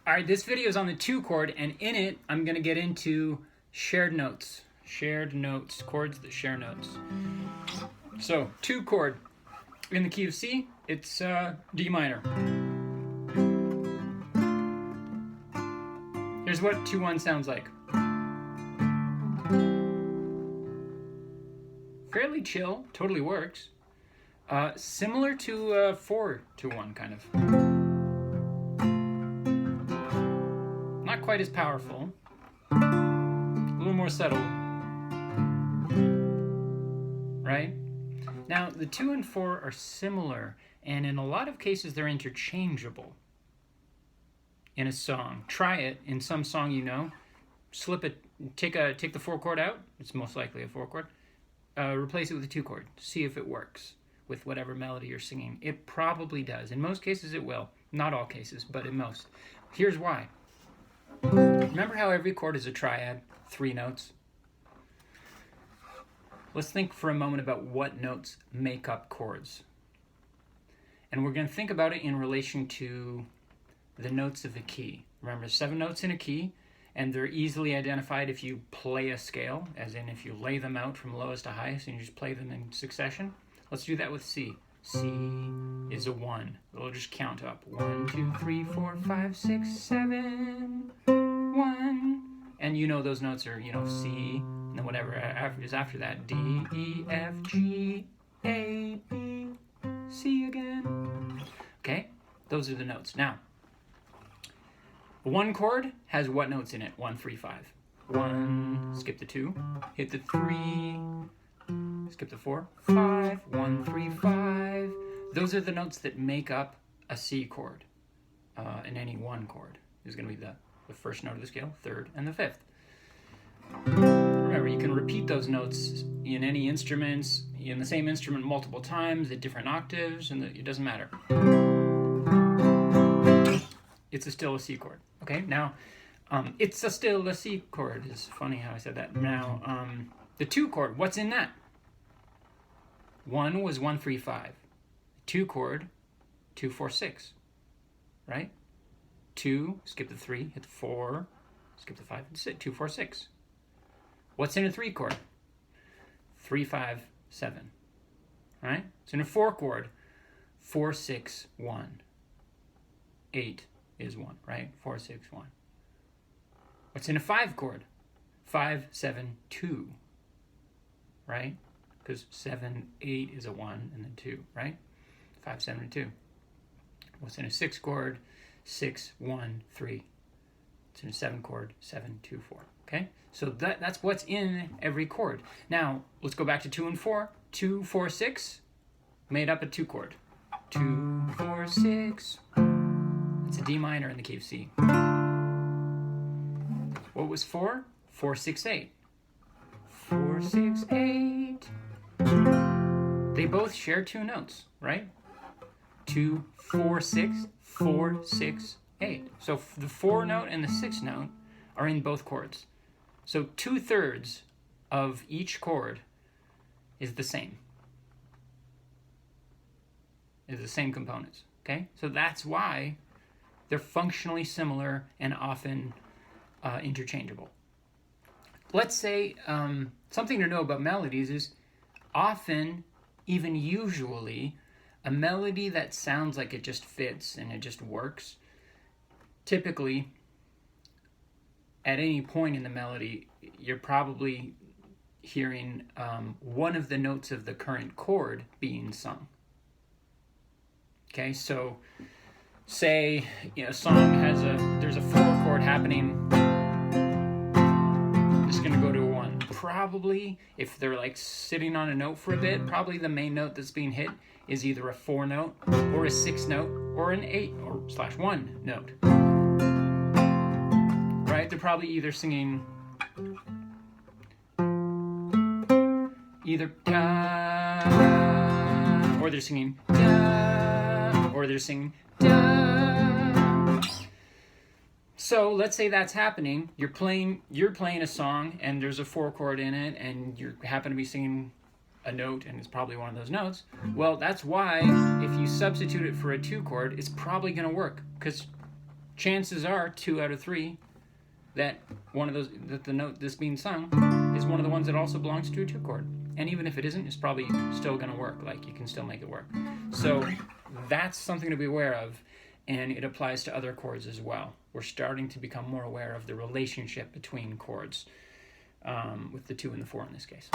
All right, this video is on the 2 chord, and in it, I'm going to get into shared notes. Shared notes, chords that share notes. So, 2 chord. In the key of C, it's D minor. Here's what 2-1 sounds like. Fairly chill, totally works. Similar to 4-1 kind of. Not quite as powerful. A little more subtle. Right? Now, the 2 and 4 are similar, and in a lot of cases they're interchangeable in a song. Try it in some song you know. Slip it, take the 4 chord out. It's most likely a 4 chord. Replace it with a 2 chord. See if it works with whatever melody you're singing. It probably does. In most cases it will. Not all cases, but in most. Here's why. Remember how every chord is a triad? 3 notes? Let's think for a moment about what notes make up chords. And we're going to think about it in relation to the notes of a key. Remember, 7 notes in a key, and they're easily identified if you play a scale, as in if you lay them out from lowest to highest and you just play them in succession. Let's do that with C. C is a 1. We'll just count up. 1, 2, 3, 4, 5, 6, 7, 1. And you know those notes are, C, and then whatever is after that. D, E, F, G, A, B, C again. Okay? Those are the notes. Now, 1 chord has what notes in it? 1, 3, 5. 1, skip the 2, hit the 3, skip the 4, 5, 1, 3, 5. Those are the notes that make up a C chord. And any 1 chord is going to be the first note of the scale, 3rd, and the 5th. Remember, you can repeat those notes in any instruments, in the same instrument multiple times, at different octaves, and it doesn't matter. It's still a C chord. Okay, now, still a C chord. It's funny how I said that. Now, the 2 chord, what's in that? 1 was 1, 3, 5. 2 chord, 2, 4, 6. Right? 2, skip the 3, hit the 4, skip the 5, hit 6, 2, 4, 6. What's in a 3 chord? 3, 5, 7. Right? So in a 4 chord, 4, 6, 1. 8 is 1, right? 4, 6, 1. What's in a 5 chord? 5, 7, 2. Right? Because 7, 8 is a 1, and then 2, right? 5, 7, and 2. What's in a 6 chord? 6, 1, 3. It's in a 7 chord, 7, 2, 4. Okay? So that's what's in every chord. Now, let's go back to 2 and 4. 2, 4, 6 made up a 2 chord. 2, 4, 6. It's a D minor in the key of C. What was 4? 4, 6, 8. 4, 6, 8. They both share 2 notes, right? 2, 4, 6, 4, 6, 8. So the 4 note and the 6 note are in both chords. So 2/3 of each chord is the same. Is the same components. Okay? So that's why they're functionally similar and often interchangeable. Let's say something to know about melodies is often, even usually, a melody that sounds like it just fits and it just works, typically, at any point in the melody, you're probably hearing one of the notes of the current chord being sung. Okay, so say a song there's a 4 chord happening. It's going to go to a 1. Probably, if they're like sitting on a note for a bit, probably the main note that's being hit is either a 4 note or a 6 note or an 8 or /1 note. Right? They're probably either singing either da, or they're singing da, or they're singing da. So let's say that's happening. You're playing a song and there's a 4 chord in it, and you happen to be singing a note, and it's probably one of those notes. Well, that's why if you substitute it for a 2 chord, it's probably going to work, because chances are 2 out of 3 that one of those, that the note that's being sung is one of the ones that also belongs to a 2 chord. And even if it isn't, it's probably still going to work. Like, you can still make it work. So that's something to be aware of, and it applies to other chords as well. We're starting to become more aware of the relationship between chords, with the 2 and the 4 in this case.